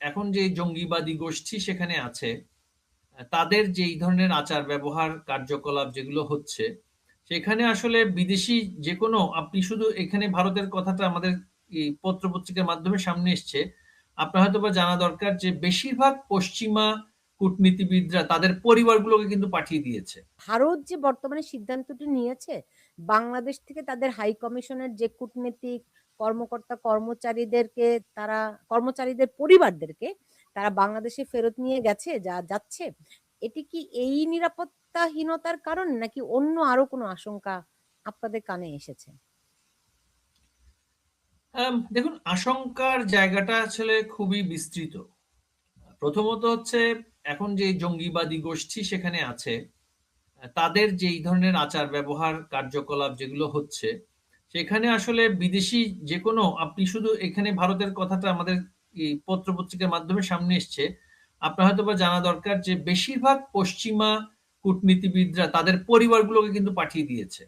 এখন যে জঙ্গিবাদী গোষ্ঠী সেখানে আছে, তাদের যে এই ধরনের আচার ব্যবহার কার্যকলাপ যেগুলো হচ্ছে, সেখানে আসলে বিদেশি যে কোনো, আপনি শুধু এখানে ভারতের কথাটা আমাদের এই পত্র-পত্রিকার মাধ্যমে সামনে এসছে। আপনার হয়তোবা জানা দরকার যে বেশিরভাগ পশ্চিমা কূটনীতিবিদরা তাদের পরিবারগুলোকে কিন্তু পাঠিয়ে দিয়েছে। ভারত যে বর্তমানে সিদ্ধান্তটি নিয়েছে, বাংলাদেশ থেকে তাদের হাই কমিশনের যে কূটনীতিক কর্মকর্তা কর্মচারীদেরকে, তারা কর্মচারীদের পরিবারদেরকে তারা বাংলাদেশে ফেরত নিয়ে গেছে, যাচ্ছে, এটি কি এই নিরাপত্তাহীনতার কারণ নাকি অন্য আরো কোনো আশঙ্কা আপনাদের কানে এসেছে? দেখুন, আশঙ্কার জায়গাটা আসলে খুবই বিস্তৃত। প্রথমত হচ্ছে, এখন যে জঙ্গিবাদী গোষ্ঠী সেখানে আছে, তাদের যে এই ধরনের আচার ব্যবহার কার্যকলাপ যেগুলো হচ্ছে, সেখানে আসলে বিদেশি যে কোনো, আপনি শুধু এখানে ভারতের কথাটা আমাদের এই পত্র-পত্রিকার মাধ্যমে সামনে এসছে। আপনার হয়তোবা জানা দরকার যে বেশিরভাগ পশ্চিমা কূটনীতিবিদরা তাদের পরিবারগুলোকে কিন্তু পাঠিয়ে দিয়েছে।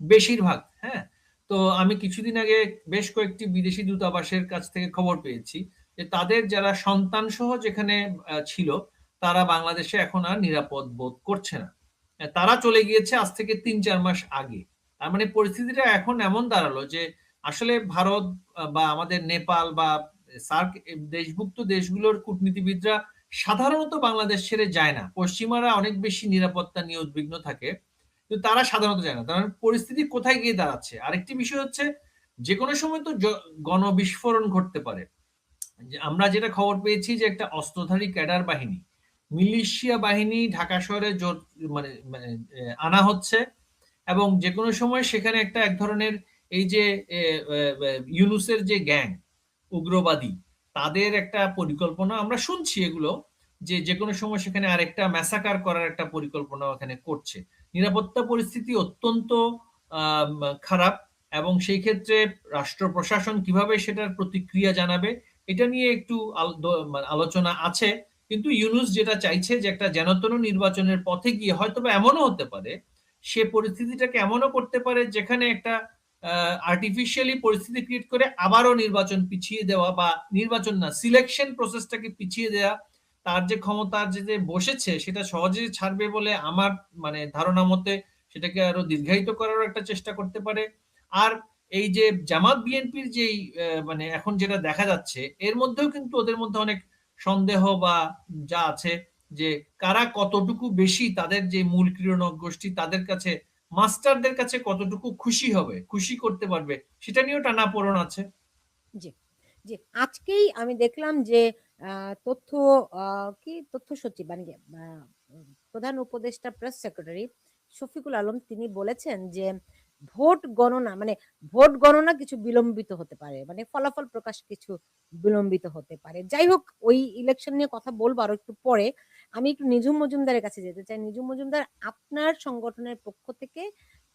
বেশিরভাগ, হ্যাঁ? তো আমি কিছুদিন আগে বেশ কয়েকটি বিদেশি দূতাবাসের কাছ থেকে খবর পেয়েছি যে তাদের যারা সন্তানসহ যেখানে ছিল, তারা বাংলাদেশে এখন আর নিরাপদ বোধ করছে না। তারা চলে গিয়েছে আজ থেকে ৩-৪ মাস আগে। তার মানে পরিস্থিতিটা এখন এমন দাঁড়ালো যে আসলে ভারত বা আমাদের নেপাল বা সার্ক দেশভুক্ত দেশগুলোর কূটনীতিবিদরা সাধারণত বাংলাদেশ ছেড়ে যায় না। পশ্চিমারা অনেক বেশি নিরাপত্তা নিয়ে উদ্বিগ্ন থাকে। কিন্তু তারা সাধারণত যায় না। তার মানে পরিস্থিতি কোথায় গিয়ে দাঁড়াচ্ছে? আরেকটি বিষয় হচ্ছে, যেকোনো সময় তো গণবিস্ফোরণ ঘটতে পারে। যে আমরা যেটা খবর পেয়েছি যে একটা অস্ত্রধারী ক্যাডার বাহিনী, মিলিশিয়া বাহিনী ঢাকা শহরে মানে মানে আনা হচ্ছে, এবং যেকোনো সময় সেখানে একটা এক ধরনের এই যে ইউনুসের যে গ্যাং উগ্রবাদী, তাদের একটা পরিকল্পনা আমরা শুনছি এগুলো, যে যেকোনো সময় সেখানে আরেকটা ম্যাসাকার করার একটা পরিকল্পনা ওখানে করছে। নিরাপত্তা পরিস্থিতি অত্যন্ত আম খারাপ, এবং সেই ক্ষেত্রে রাষ্ট্র প্রশাসন কিভাবে সেটার প্রতিক্রিয়া জানাবে, এটা নিয়ে একটু মানে আলোচনা আছে। কিন্তু ইউনূস যেটা চাইছে যে একটা যেনতেন নির্বাচনের পথে গিয়ে হয়তোবা এমনও হতে পারে, সে পরিস্থিতিটাকে এমনও করতে পারে যেখানে একটা আর্টিফিশিয়ালি পরিস্থিতি ক্রিয়েট করে আবারও নির্বাচন পিছিয়ে দেওয়া, বা নির্বাচন না, সিলেকশন প্রসেসটাকে পিছিয়ে দেওয়া। তার যে ক্ষমতার যে বসেছে সেটা সহজে ছাড়বে বলে আমার মানে ধারণা মতে সেটাকে আরো দীর্ঘায়িত করারও একটা চেষ্টা করতে পারে। আর এই যে জামাত বিএনপির যেই মানে এখন যেটা দেখা যাচ্ছে, এর মধ্যেও কিন্তু ওদের মধ্যে অনেক সন্দেহ বা যা আছে, যে কারা কতটুকু বেশি তাদের যে মূল ক্রীড়নক গোষ্ঠী তাদের কাছে, মাস্টারদের কাছে কতটুকু খুশি হবে, খুশি করতে পারবে, সেটা নিয়েও টানাপোড়েন আছে। জি, জি। আজকেই আমি দেখলাম যে তথ্য তথ্য সচিব মানে প্রধান উপদেষ্টা প্রেস সেক্রেটারি শফিকুল আলম তিনি বলেছেন যে ভোট গণনা কিছু বিলম্বিত হতে পারে, মানে ফলাফল প্রকাশ কিছু বিলম্বিত হতে পারে। যাই হোক, ওই ইলেকশন নিয়ে কথা বলবো আরো একটু পরে। আমি একটু নিঝুম মজুমদারের কাছে যেতে চাই। নিঝুম মজুমদার, আপনার সংগঠনের পক্ষ থেকে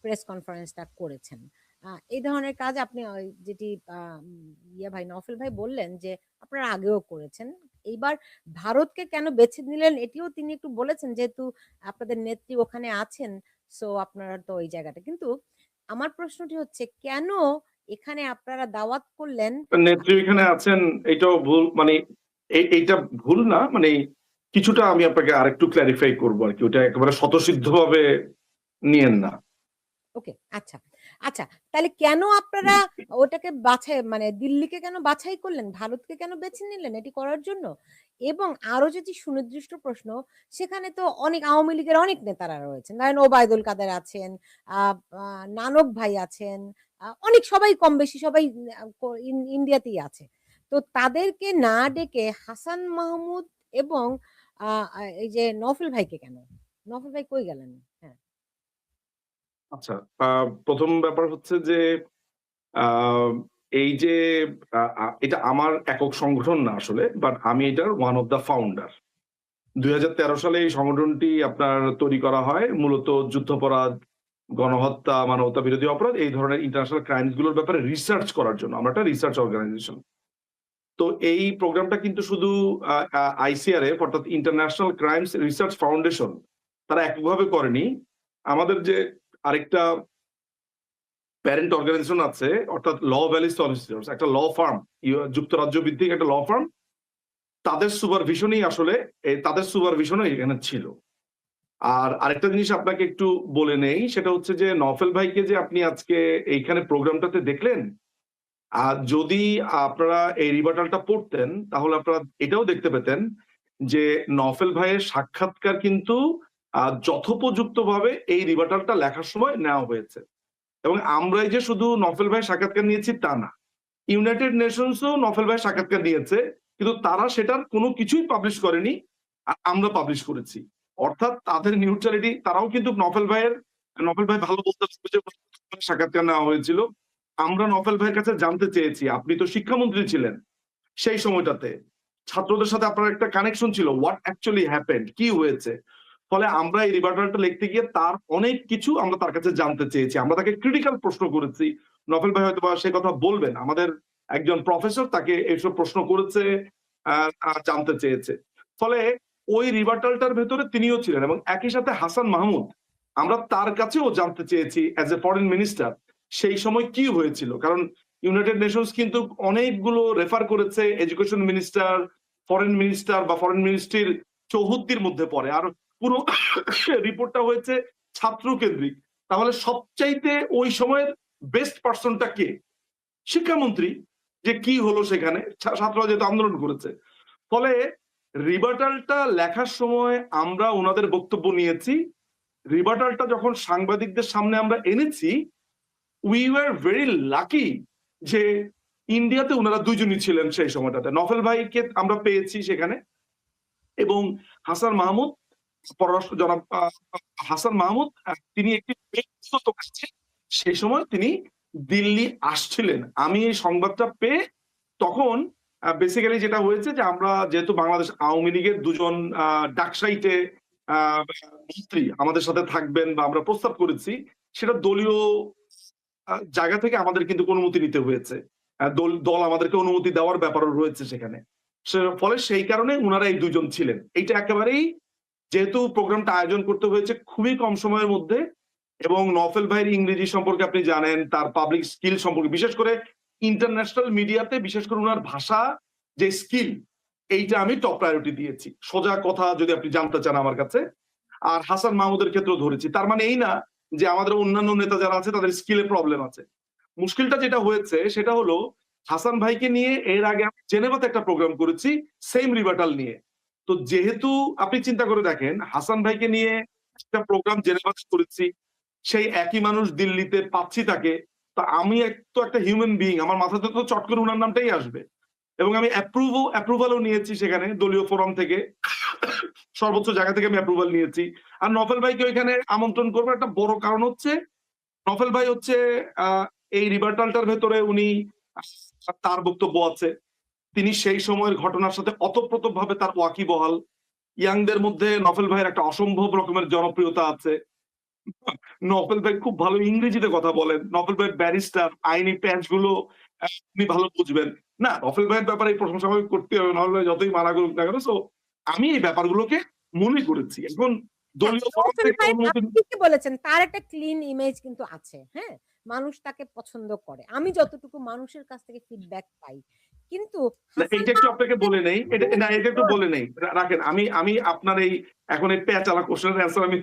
প্রেস কনফারেন্সটা করেছেন। এই ধরনের কাজ আপনি যেটি ইয়া ভাই নওফেল ভাই বললেন যে আপনারা আগেও করেছেন। এইবার ভারতকে কেন বেছে নিলেন এটিও তিনি একটু বলেছেন, যেহেতু আপনাদের নেত্রী ওখানে আছেন, সো আপনারা তো ওই জায়গাটা। কিন্তু আমার প্রশ্নটি হচ্ছে, কেন এখানে আপনারা দাওয়াত করলেন? নেত্রী এখানে আছেন, এটাও ভুল, মানে এইটা ভুল না, মানে কিছুটা আমি আপনাকে আরেকটু ক্ল্যারিফাই করবো আর কি, ওটা একেবারে স্বতঃসিদ্ধভাবে নিয়েন না। ওকে, আচ্ছা আচ্ছা, তাহলে কেন আপনারা ওটাকে বাছাই, মানে দিল্লিকে কেন বাছাই করলেন, ভারতকে কেন বেছে নিলেন এটি করার জন্য? এবং আরো যেটি সুনির্দিষ্ট প্রশ্ন, সেখানে তো অনেক আওয়ামী লীগের অনেক নেতারা রয়েছেন, ধরেন ওবায়দুল কাদের আছেন, নানক ভাই আছেন, অনেক সবাই কম বেশি সবাই ইন্ডিয়াতেই আছে। তো তাদেরকে না ডেকে হাসান মাহমুদ এবং এই যে নওফেল ভাইকে কেন? নওফেল ভাই কই গেলেন? হ্যাঁ, আচ্ছা, প্রথম ব্যাপার হচ্ছে যে আহ, এই যে এটা আমার একক সংগঠন না আসলে, বাট আমি এটার ওয়ান অফ দ্য ফাউন্ডার। 2013 সালে এই সংগঠনটি আপনার তৈরি করা হয় মূলত যুদ্ধাপরাধ, গণহত্যা, মানবতা বিরোধী অপরাধ, এই ধরনের ইন্টারন্যাশনাল ক্রাইমস গুলোর ব্যাপারে রিসার্চ করার জন্য। আমরা একটা রিসার্চ অর্গানাইজেশন। তো এই প্রোগ্রামটা কিন্তু শুধু আইসিআরএফ অর্থাৎ ইন্টারন্যাশনাল ক্রাইমস রিসার্চ ফাউন্ডেশন তারা একভাবে করেনি। আমাদের যে আরেকটা প্যারেন্ট অর্গানাইজেশন আছে, অর্থাৎ ল ভ্যালি সলিসিটরস, একটা ল ফার্ম, যুক্তরাজ্য ভিত্তিক একটা ল ফার্ম, তাদের সুপারভিশনই এখানে ছিল। আর আরেকটা জিনিস আপনাকে একটু বলে নেই, সেটা হচ্ছে যে নফেল ভাইকে যে আপনি আজকে এইখানে প্রোগ্রামটাতে দেখলেন, আর যদি আপনারা এই রিবার্টালটা পড়তেন তাহলে আপনারা এটাও দেখতে পেতেন যে নফেল ভাইয়ের সাক্ষাৎকার কিন্তু যথোপযুক্তভাবে এই রিবার্টালটা লেখার সময় নেওয়া হয়েছে। এবং আমরাই যে শুধু নফেল ভাইয়ের সাক্ষাৎকার নিয়েছি তা না, ইউনাইটেড নেশনসও নফেল ভাইয়ের সাক্ষাৎকার নিয়েছে, কিন্তু তারা সেটার কোনো কিছুই পাবলিশ করেনি, আর আমরা পাবলিশ করেছি। অর্থাৎ তাদের নিউট্রালিটি, তারাও কিন্তু নফেল ভাই ভালো বলতে পারবে যে সাক্ষাৎকার নেওয়া হয়েছিল। আমরা নফেল ভাইয়ের কাছে জানতে চেয়েছি, আপনি তো শিক্ষামন্ত্রী ছিলেন সেই সময়টাতে, ছাত্রদের সাথে আপনার একটা কানেকশন ছিল, হোয়াট অ্যাকচুয়ালি হ্যাপেন্ড, কি হয়েছে। ফলে আমরা এই রিবার্টালটা লিখতে গিয়ে তার অনেক কিছু আমরা তার কাছে জানতে চেয়েছি, আমরা তাকে ক্রিটিক্যাল প্রশ্ন করেছি। নফেল ভাই হয়তো সে কথা বলবেন, আমাদের একজন প্রফেসর তাকে এইসব প্রশ্ন করেছে, জানতে চেয়েছে। ফলে ওই রিবার্টালটার ভেতরে তিনিও ছিলেন, এবং একই সাথে হাসান মাহমুদ, আমরা তার কাছেও জানতে চেয়েছি অ্যাজ এ ফরেন মিনিস্টার সেই সময় কি হয়েছিল। কারণ ইউনাইটেড নেশনস কিন্তু অনেকগুলো রেফার করেছে, এডুকেশন মিনিস্টার, ফরেন মিনিস্টার বা ফরেন মিনিস্ট্রির চৌহদ্দির মধ্যে পড়ে, আর পুরো রিপোর্টটা হয়েছে ছাত্র কেন্দ্রিক। তাহলে সবচাইতে ওই সময়ের বেস্ট পার্সনটা কে? শিক্ষামন্ত্রী। যে কি হলো সেখানে, ছাত্ররা যেহেতু আন্দোলন করেছে। ফলে রিবার্টালটা লেখার সময় আমরা ওনাদের বক্তব্য নিয়েছি, রিবার্টালটা যখন সাংবাদিকদের সামনে আমরা এনেছি, উই ওয়ার ভেরি লাকি যে ইন্ডিয়াতে ওনারা দুইজনই ছিলেন সেই সময়টাতে। নফেল ভাইকে আমরা পেয়েছি সেখানে, এবং হাসান মাহমুদ, পররাষ্ট্র জনাব হাসান মাহমুদ, তিনি একটি ব্যক্তিগত কাছে সেই সময় তিনি দিল্লি আসছিলেন। আমি এই সংবাদটা পেয়ে তখন বেসিক্যালি যেটা হয়েছে যে আমরা যেহেতু বাংলাদেশ আওয়ামী লীগের দুজন ডাকসাইটে মন্ত্রী আমাদের সাথে থাকবেন বা আমরা প্রস্তাব করেছি, সেটা দলীয় জায়গা থেকে আমাদের কিন্তু অনুমতি নিতে হয়েছে, দল আমাদেরকে অনুমতি দেওয়ার ব্যাপারও রয়েছে সেখানে। ফলে সেই কারণে ওনারা এই দুজন ছিলেন। এইটা একেবারেই, যেহেতু প্রোগ্রামটা আয়োজন করতে হয়েছে খুবই কম সময়ের মধ্যে, এবং নফেল ভাইয়ের ইংরেজি সম্পর্কে আপনি জানেন, তার পাবলিক স্কিল সম্পর্কে, বিশেষ করে ইন্টারন্যাশনাল মিডিয়াতে বিশেষ করে ওনার ভাষা যে স্কিল, এইটা আমি টপ প্রায়োরিটি দিয়েছি, সোজা কথা যদি আপনি জানতে চান আমার কাছে। আর হাসান মাহমুদের ক্ষেত্রেও ধরেছি। তার মানে এই না যে আমাদের অন্যান্য নেতা যারা আছে তাদের স্কিলে প্রবলেম আছে। মুশকিলটা যেটা হয়েছে সেটা হলো, হাসান ভাইকে নিয়ে এর আগে আমি জেনেভাতে একটা প্রোগ্রাম করেছি সেম রিবার্টাল নিয়ে। তো যেহেতু আপনি চিন্তা করে দেখেন, হাসান ভাইকে নিয়ে একটা প্রোগ্রাম জেনেভাতে করেছি, সেই একই মানুষ দিল্লিতে পাচ্ছি তাকে, তো আমি তো একটা হিউম্যান বিইং, আমার মাথাতে তো চট করে উনার নামটাই আসবে। এবং আমি অ্যাপ্রুভালও নিয়েছি সেখানে দলীয় ফোরাম থেকে, সর্বোচ্চ জায়গা থেকে আমি অ্যাপ্রুভাল নিয়েছি। আর নফেল ভাইকে ওইখানে আমন্ত্রণ করবো একটা বড় কারণ হচ্ছে, নফেল ভাই হচ্ছে এই রিবার্টালটার ভেতরে উনি, তার বক্তব্য আছে, তিনি সেই সময়ের ঘটনার সাথে অতপ্রতভাবে তার ওয়াকিবহাল। ইয়াংদের মধ্যে নফেল ভাইয়ের একটা অসম্ভব রকমের জনপ্রিয়তা আছে। নফেল ভাই খুব ভালো ইংরেজিতে কথা বলেন, নফেল ভাই ব্যারিস্টার, আইনি প্যাচ গুলো আপনি ভালো বুঝবেন। না, নফেল ভাইয়ের ব্যাপারে এই প্রশংসা করতে হবে, নফেল ভাই যতই মানা করুক না কেন। সো আমি এই ব্যাপারগুলোকে মনে করেছি। এখন দলীয় ফোরাম নফেল থেকে ভাই অনুমতি, আপনি ঠিকই বলেছেন, তার একটা ক্লিন ইমেজ কিন্তু আছে। হ্যাঁ, মানুষ তাকে পছন্দ করে, আমি যতটুকু মানুষের কাছ থেকে ফিডব্যাক পাই। কিন্তু এটা একটু আপনাকে বলে নেই, এটা একটু বলে নেই, রাখেন। আমি আপনার এই এখন এই পেঁচালা কোশ্চেনের অ্যান্সার আমি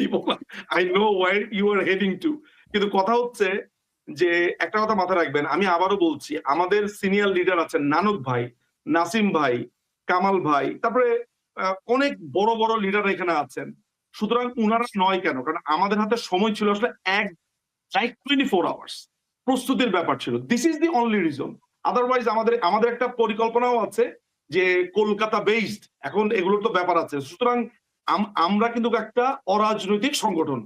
দিব না। I know where you are heading to. কিন্তু কথা হচ্ছে যে একটা কথা মাথায় রাখবেন, আমি আবারও বলছি, আমাদের সিনিয়র লিডার আছেন নানক ভাই, নাসিম ভাই, কামাল ভাই, তারপরে অনেক বড় বড় লিডার এখানে আছেন। সুতরাং উনারা নয় কেন, কারণ আমাদের হাতে সময় ছিল আসলে 24 আওয়ার্স, প্রস্তুতির ব্যাপার ছিল। This is the only reason. Otherwise আমাদের একটা পরিকল্পনাও আছে যে কলকাতা বেসড, এখন এগুলোর তো ব্যাপার আছে। সুতরাং আমরা কিন্তু একটা অরাজনৈতিক সংগঠন,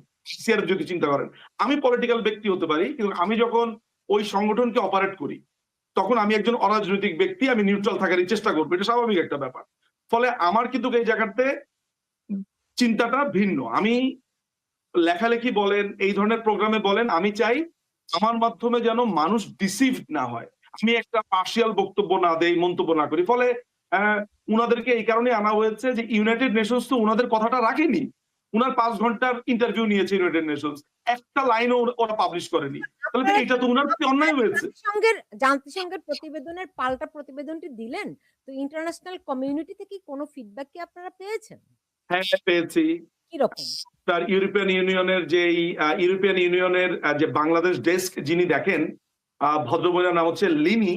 যদি চিন্তা করেন, আমি পলিটিক্যাল ব্যক্তি হতে পারি, কিন্তু আমি যখন ওই সংগঠনকে অপারেট করি তখন আমি একজন অরাজনৈতিক ব্যক্তি, আমি নিউট্রাল থাকারই চেষ্টা করবো, এটা স্বাভাবিক একটা ব্যাপার। ফলে আমার কিন্তু এই জায়গাতে চিন্তাটা ভিন্ন। আমি লেখালেখি বলেন, এই ধরনের প্রোগ্রামে বলেন, আমি চাই আমার মাধ্যমে যেন মানুষ ডিসিভড না হয়, আমি একটা পার্শিয়াল বক্তব্য না দেই, মন্তব্য না করি। ফলে উনাদেরকে এই কারণে আনা হয়েছে যে ইউনাইটেড নেশনস তো উনাদের কথাটা রাখেনি। উনার 5 ঘন্টার ইন্টারভিউ নিয়েছে ইউনাইটেড নেশনস, একটা লাইনও ওরা পাবলিশ করেনি। তাহলে তো এটা তো উনার প্রতি অন্যায় হয়েছে। জাতিসংঘের প্রতিবেদনের পাল্টা প্রতিবেদনটি দিলেন। তো ইন্টারন্যাশনাল কমিউনিটি থেকে কোনো ফিডব্যাক কি আপনারা পেয়েছেন? হ্যাঁ, পেয়েছি। কিরকম? তার ইউরোপিয়ান ইউনিয়নের যে বাংলাদেশ ডেস্ক যিনি দেখেন, ভদ্রমহিলার নাম হচ্ছে লিনি।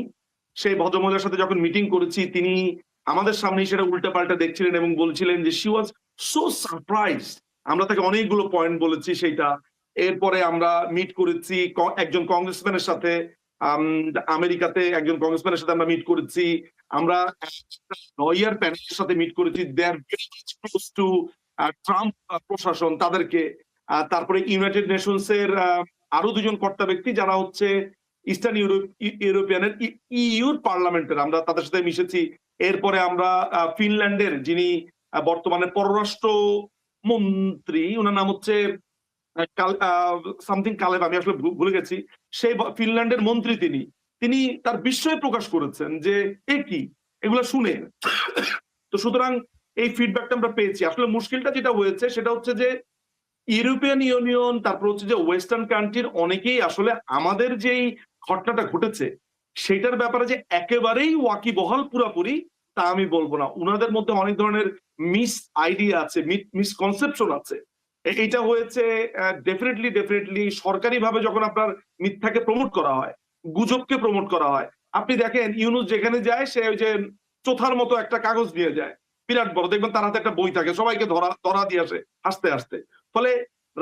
সেই ভদ্রমহিলার সাথে যখন মিটিং করেছি, তিনি আমাদের সামনেই সেটা উল্টাপাল্টা দেখছিলেন এবং বলছিলেন যে শি ওয়াজ সো সারপ্রাইজড। আমরা তাকে অনেকগুলো পয়েন্ট বলেছি সেইটা। এরপরে আমরা মিট করেছি একজন কংগ্রেসম্যানের সাথে, আমেরিকাতে একজন কংগ্রেসম্যানের সাথে আমরা মিট করেছি। আমরা লয়ার প্যানেলের সাথে মিট করেছি। They are very much close to Trump প্রশাসন, তাদেরকে। তারপরে ইউনাইটেড নেশনস এর আরো দুজন কর্তা ব্যক্তি যারা হচ্ছে ইস্টার্ন ইউরোপিয়ানের ইউর পার্লামেন্টের, আমরা তাদের সাথে মিশেছি। এরপরে আমরা ফিনল্যান্ডের যিনি বর্তমানে পররাষ্ট্র মন্ত্রী, ওনার নাম হচ্ছে সামথিং কালেব, আমি আসলে ভুলে গেছি, সেই ফিনল্যান্ডের মন্ত্রী, তিনি তার বিস্ময় প্রকাশ করেছেন যে এ কি এগুলো শুনে। তো সুতরাং এই ফিডব্যাকটা আমরা পেয়েছি। আসলে মুশকিলটা যেটা হয়েছে সেটা হচ্ছে যে ইউরোপিয়ান ইউনিয়ন, তারপর হচ্ছে যে ওয়েস্টার্ন কান্ট্রির অনেকেই আসলে আমাদের যেই ঘটনাটা ঘটেছে সেটার ব্যাপারে যে একেবারেই ওয়াকিবহাল পুরাপুরি তা আমি বলবো না। উনাদের মধ্যে অনেক ধরনের মিস আইডিয়া আছে, মিসকনসেপশন আছে। এইটা হয়েছে ডেফিনেটলি সরকারিভাবে যখন আপনার মিথ্যাকে প্রমোট করা হয়, গুজবকে প্রমোট করা হয়। আপনি দেখেন ইউনূস যেখানে যায় সে ওই যে চোথার মতো একটা কাগজ নিয়ে যায়, বিরাট বড়, দেখবেন তার হাতে একটা বই থাকে, সবাইকে ধরা দিয়ে আসে হাসতে হাসতে। ফলে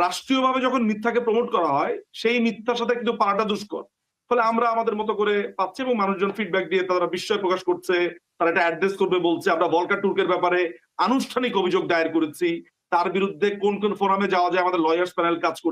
রাষ্ট্রীয়ভাবে যখন মিথ্যাকে প্রমোট করা হয় সেই মিথ্যার সাথে কিন্তু পারাটা দুষ্কর। ফলে আমরা আমাদের মতো করে পাচ্ছি এবং মানুষজন ফিডব্যাক দিয়ে তারা বিস্ময় প্রকাশ করছে, তারা এটা অ্যাড্রেস করবে বলছে। আমরা ভলকার টুর্কের ব্যাপারে আনুষ্ঠানিক অভিযোগ দায়ের করেছি, তার বিরুদ্ধে কোন কোন ফোরামে যাওয়া যায় আমাদের লয়ার্স প্যানেল কাজ করছে।